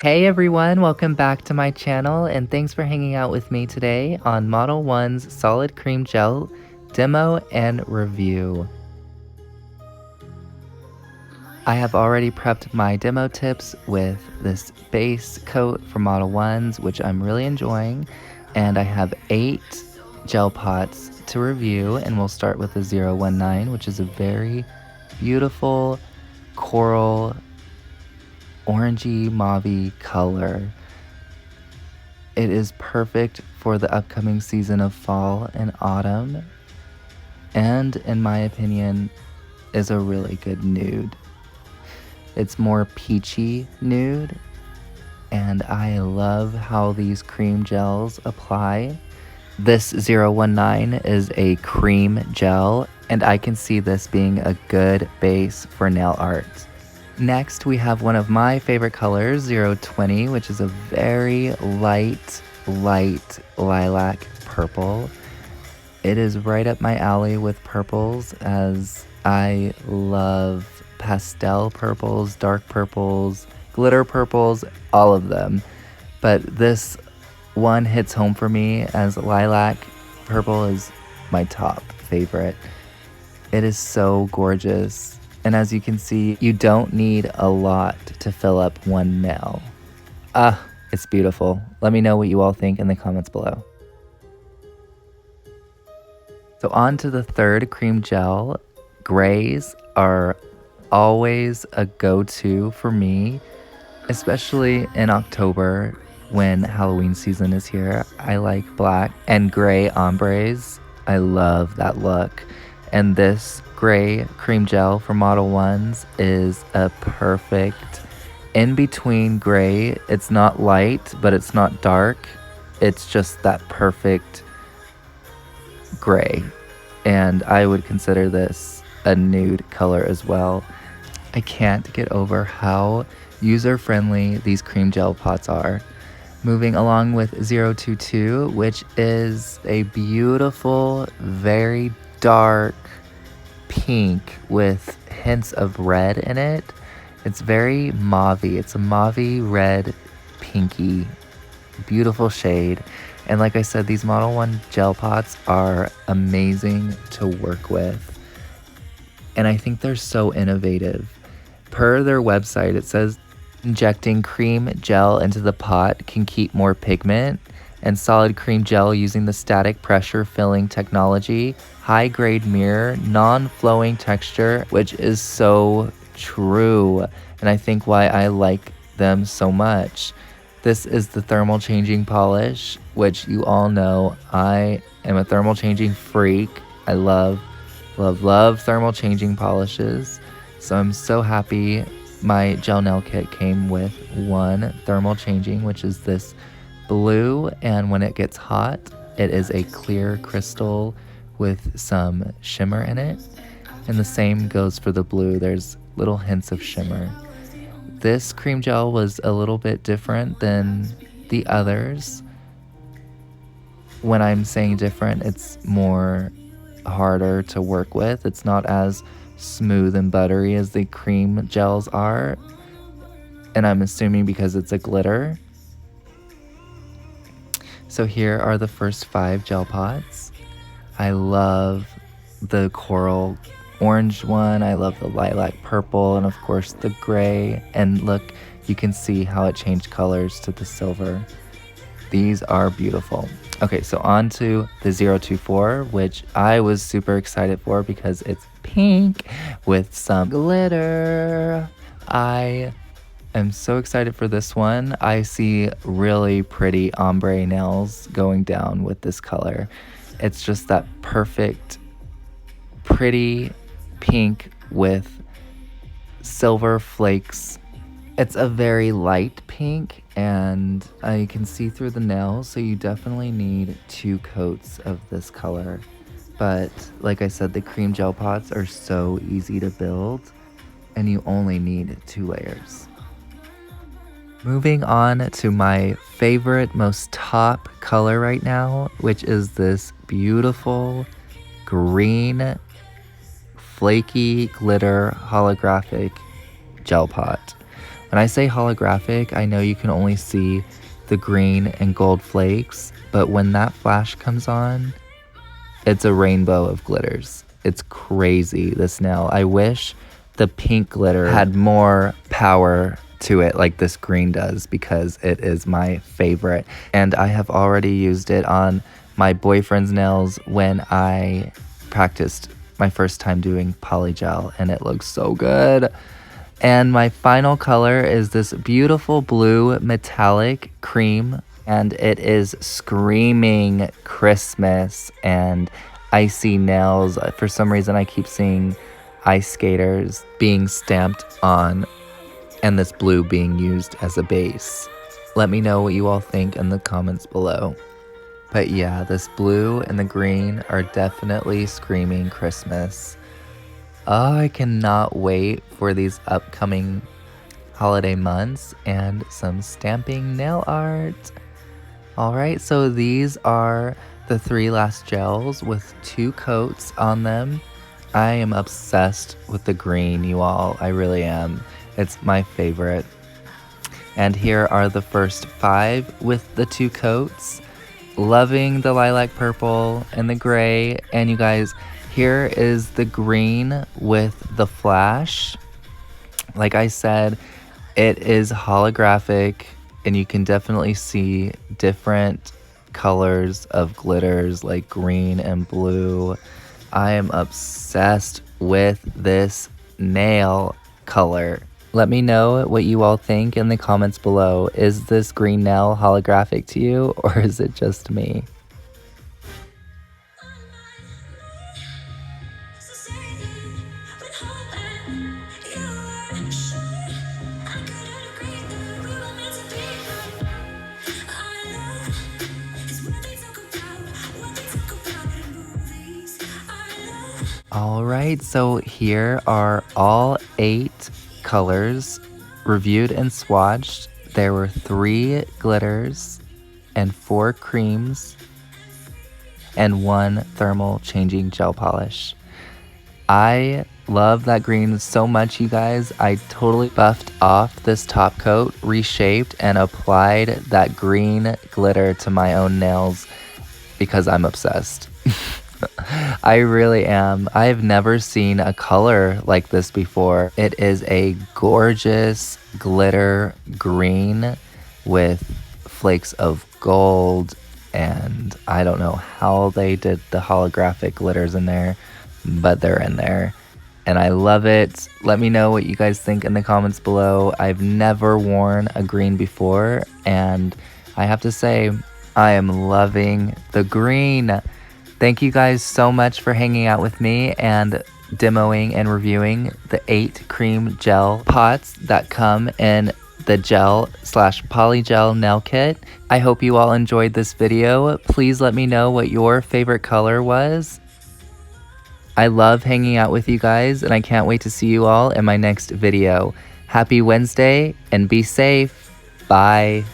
Hey everyone, welcome back to my channel and thanks for hanging out with me today on Model 1's Solid Cream Gel demo and review. I have already prepped my demo tips with this base coat for Model 1's, which I'm really enjoying, and I have 8 gel pots to review, and we'll start with the 019, which is a very beautiful coral orangey mauvey color. It is perfect for the upcoming season of fall and autumn, and in my opinion is a really good nude. It's more peachy nude, and I love how these cream gels apply. This 019 is a cream gel, and I can see this being a good base for nail art. Next, we have one of my favorite colors, 020, which is a very light lilac purple. It is right up my alley with purples, as I love pastel purples, dark purples, glitter purples, all of them. But this one hits home for me, as lilac purple is my top favorite. It is so gorgeous. And as you can see, you don't need a lot to fill up one nail. It's beautiful. Let me know what you all think in the comments below. So on to the third cream gel. Grays are always a go-to for me, especially in October when Halloween season is here. I like black and gray ombres. I love that look. And this gray cream gel for Model 1's is a perfect in-between gray. It's not light, but it's not dark. It's just that perfect gray. And I would consider this a nude color as well. I can't get over how user-friendly these cream gel pots are. Moving along with 022, which is a beautiful, very dark pink with hints of red in it. It's very mauvey. It's a mauvey red pinky, beautiful shade. And like I said, these Model 1 gel pots are amazing to work with, and I think they're so innovative. Per their website, it says injecting cream gel into the pot can keep more pigment, and solid cream gel using the static pressure filling technology, high grade mirror, non-flowing texture, which is so true, and I think why I like them so much. This is the thermal changing polish, which you all know I am a thermal changing freak. I love thermal changing polishes, so I'm so happy my gel nail kit came with one thermal changing, which is this blue, and when it gets hot, it is a clear crystal with some shimmer in it. And the same goes for the blue. There's little hints of shimmer. This cream gel was a little bit different than the others. When I'm saying different, it's more harder to work with. It's not as smooth and buttery as the cream gels are, and I'm assuming because it's a glitter. So here are the first 5 gel pots. I love the coral orange one, I love the lilac purple, and of course the gray. And look, you can see how it changed colors to the silver. These are beautiful. Okay, so on to the 024, which I was super excited for because it's pink with some glitter. I am so excited for this one. I see really pretty ombre nails going down with this color. It's just that perfect, pretty pink with silver flakes. It's a very light pink, and I can see through the nails, so you definitely need 2 coats of this color. But like I said, the cream gel pots are so easy to build, and you only need 2 layers. Moving on to my favorite, most top color right now, which is this beautiful green flaky glitter holographic gel pot. When I say holographic, I know you can only see the green and gold flakes, but when that flash comes on, it's a rainbow of glitters. It's crazy, this nail. I wish the pink glitter had more power to it like this green does, because it is my favorite. And I have already used it on my boyfriend's nails when I practiced my first time doing polygel, and it looks so good. And my final color is this beautiful blue metallic cream, and it is screaming Christmas and icy nails. For some reason, I keep seeing ice skaters being stamped on and this blue being used as a base. Let me know what you all think in the comments below. But yeah, this blue and the green are definitely screaming Christmas. Oh, I cannot wait for these upcoming holiday months and some stamping nail art. Alright, so these are the 3 last gels with 2 coats on them. I am obsessed with the green, you all. I really am. It's my favorite. And here are the first 5 with the 2 coats. Loving the lilac purple and the gray. And you guys, here is the green with the flash. Like I said, it is holographic, and you can definitely see different colors of glitters like green and blue. I am obsessed with this nail color. Let me know what you all think in the comments below. Is this green nail holographic to you, or is it just me? Alright, so here are all 8 colors reviewed and swatched. There were 3 glitters and 4 creams and 1 thermal changing gel polish. I love that green so much, you guys. I totally buffed off this top coat, reshaped, and applied that green glitter to my own nails because I'm obsessed. I really am. I have never seen a color like this before. It is a gorgeous glitter green with flakes of gold, and I don't know how they did the holographic glitters in there, but they're in there. And I love it. Let me know what you guys think in the comments below. I've never worn a green before, and I have to say, I am loving the green. Thank you guys so much for hanging out with me and demoing and reviewing the 8 cream gel pots that come in the gel/polygel nail kit. I hope you all enjoyed this video. Please let me know what your favorite color was. I love hanging out with you guys, and I can't wait to see you all in my next video. Happy Wednesday, and be safe. Bye.